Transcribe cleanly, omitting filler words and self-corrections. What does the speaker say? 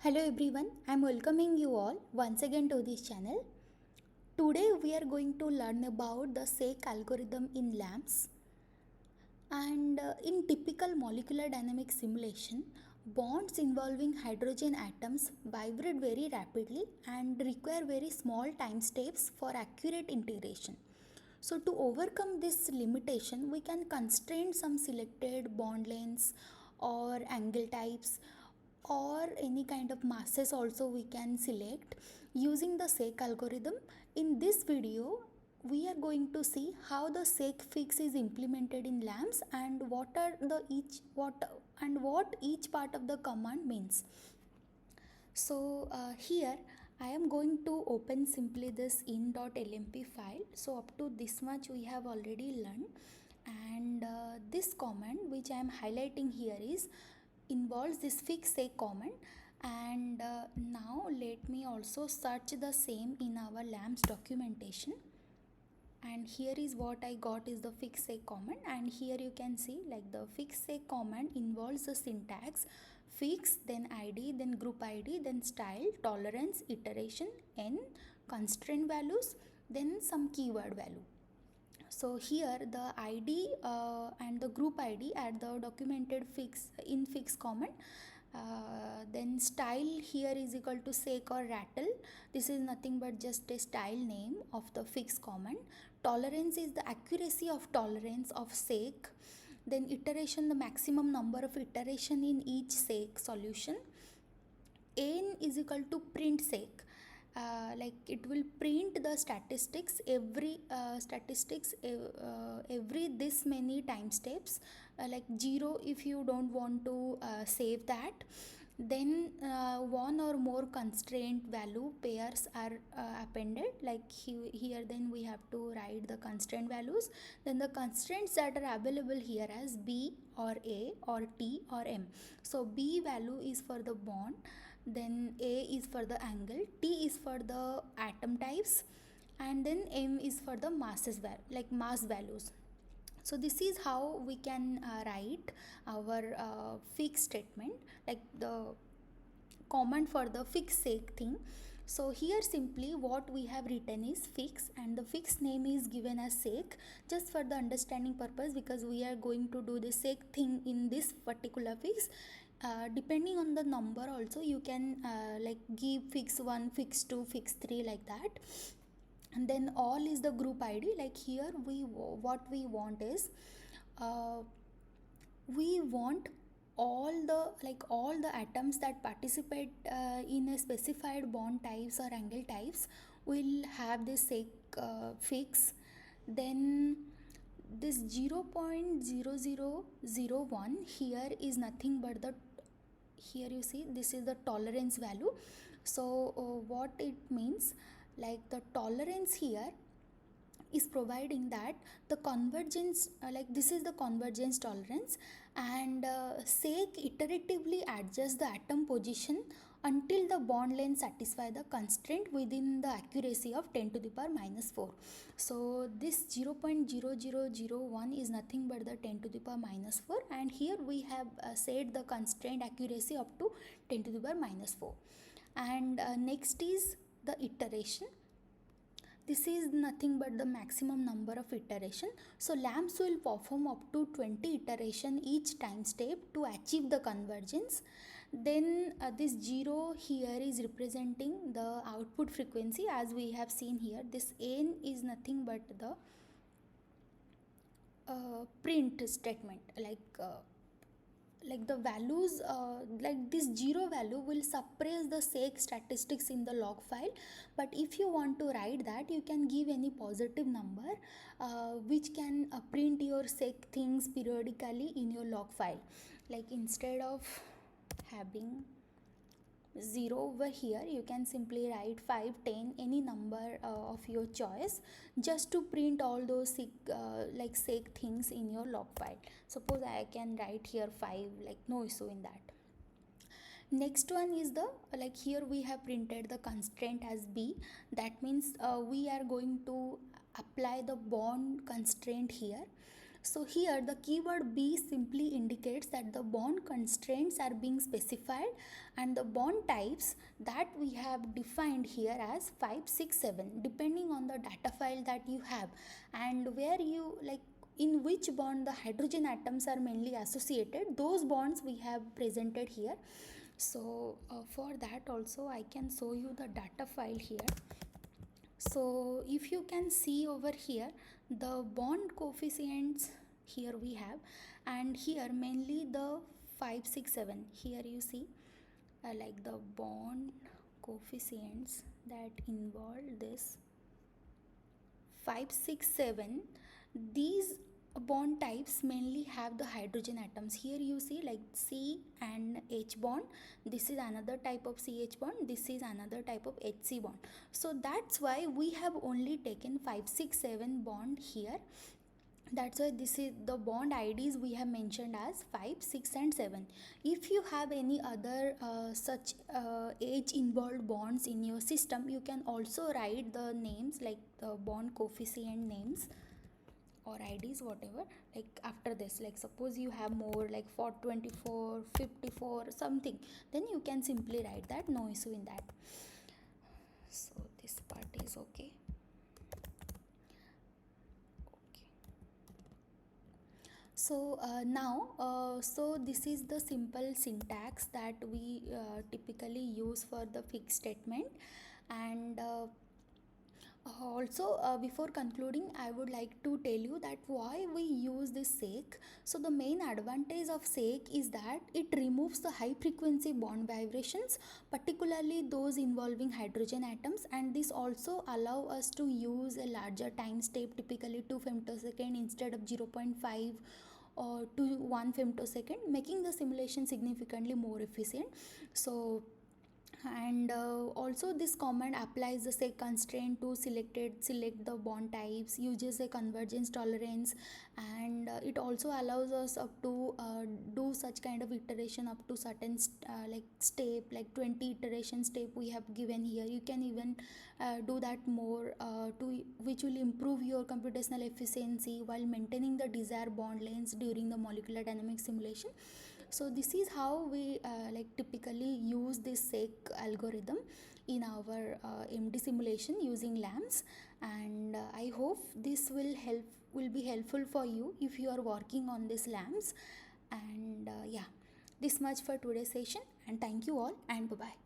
Hello everyone, I am welcoming you all once again to this channel. Today we are going to learn about the SEC algorithm in LAMMPS. And in typical molecular dynamic simulation, bonds involving hydrogen atoms vibrate very rapidly and require very small time steps for accurate integration. So to overcome this limitation, we can constrain some selected bond lengths or angle types or any kind of masses also we can select using the SEC algorithm. In this video, we are going to see how the SEC fix is implemented in LAMMPS and what each part of the command means. So here I am going to open simply this in.lmp file. So up to this much we have already learned, and this command which I am highlighting here is involves this fix SEC command. And now let me also search the same in our LAMMPS documentation. And here is what I got is the fix SEC command, and here you can see like the fix SEC command involves the syntax fix, then id, then group id, then style, tolerance, iteration, n, constraint values, then some keyword value. So here the id and the group id at the documented fix command. Then style here is equal to sec or rattle. This is nothing but just a style name of the fix command. Tolerance is the accuracy of tolerance of sec. Then iteration, the maximum number of iteration in each sec solution. N is equal to print sec. Like it will print the statistics every every this many time steps, like 0 if you don't want to save that. Then one or more constraint value pairs are appended, like here then we have to write the constraint values. Then the constraints that are available here as B or A or T or M. So B value is for the bond, then A is for the angle, T is for the atom types, and then M is for the masses like mass values. So this is how we can write our fix statement, like the command for the fix sec thing. So here simply what we have written is fix, and the fix name is given as sec just for the understanding purpose, because we are going to do the sec thing in this particular fix. Depending on the number also you can like give fix 1, fix 2, fix 3 like that. And then all is the group id. Like here what we want is we want all the atoms that participate in a specified bond types or angle types will have this sec fix. Then this 0.0001 here is nothing but the, here you see this is the tolerance value. So what it means, like the tolerance here is providing that the convergence, like this is the convergence tolerance, and sec iteratively adjusts the atom position until the bond length satisfy the constraint within the accuracy of 10 to the power minus 4. So this 0.0001 is nothing but the 10 to the power minus 4, and here we have set the constraint accuracy up to 10 to the power minus 4. And next is the iteration. This is nothing but the maximum number of iteration. So LAMMPS will perform up to 20 iteration each time step to achieve the convergence. Then this 0 here is representing the output frequency, as we have seen here. This n is nothing but the print statement, like the values, like this 0 value will suppress the sec statistics in the log file, but if you want to write that, you can give any positive number which can print your sec things periodically in your log file. Like instead of having 0 over here, you can simply write 5, 10, any number of your choice, just to print all those like sec things in your log file. Suppose I can write here 5, like no issue in that. Next one is the, like here we have printed the constraint as B. That means we are going to apply the bond constraint here. So here the keyword B simply indicates that the bond constraints are being specified, and the bond types that we have defined here as 5, 6, 7 depending on the data file that you have, and where you like in which bond the hydrogen atoms are mainly associated, those bonds we have presented here. So for that also I can show you the data file here. So if you can see over here the bond coefficients here we have, and here mainly the 5, 6, 7, here you see like the bond coefficients that involve this 5, 6, 7. These bond types mainly have the hydrogen atoms. Here you see like C and H bond. This is another type of CH bond. This is another type of HC bond. So that's why we have only taken 5, 6, 7 bond here. That's why this is the bond IDs we have mentioned as 5, 6 and 7. If you have any other such age involved bonds in your system, you can also write the names like the bond coefficient names or IDs, whatever, like after this. Like suppose you have more like 424, 54 something, then you can simply write that, no issue in that. So this part is okay. So so this is the simple syntax that we typically use for the fixed statement. And also before concluding, I would like to tell you that why we use this sake. So the main advantage of sake is that it removes the high frequency bond vibrations, particularly those involving hydrogen atoms, and this also allow us to use a larger time step, typically 2 femtosecond instead of 0.5 or to 1 femtosecond, making the simulation significantly more efficient. So and also this command applies the sake constraint to select the bond types, uses a convergence tolerance, and it also allows us up to do such kind of iteration up to certain like step, like 20 iteration step we have given here. You can even do that more to which will improve your computational efficiency while maintaining the desired bond lengths during the molecular dynamics simulation. So this is how we like typically use this sake algorithm in our MD simulation using LAMMPS, and I hope this will be helpful for you if you are working on this LAMMPS. And yeah, this much for today's session, and thank you all, and bye bye.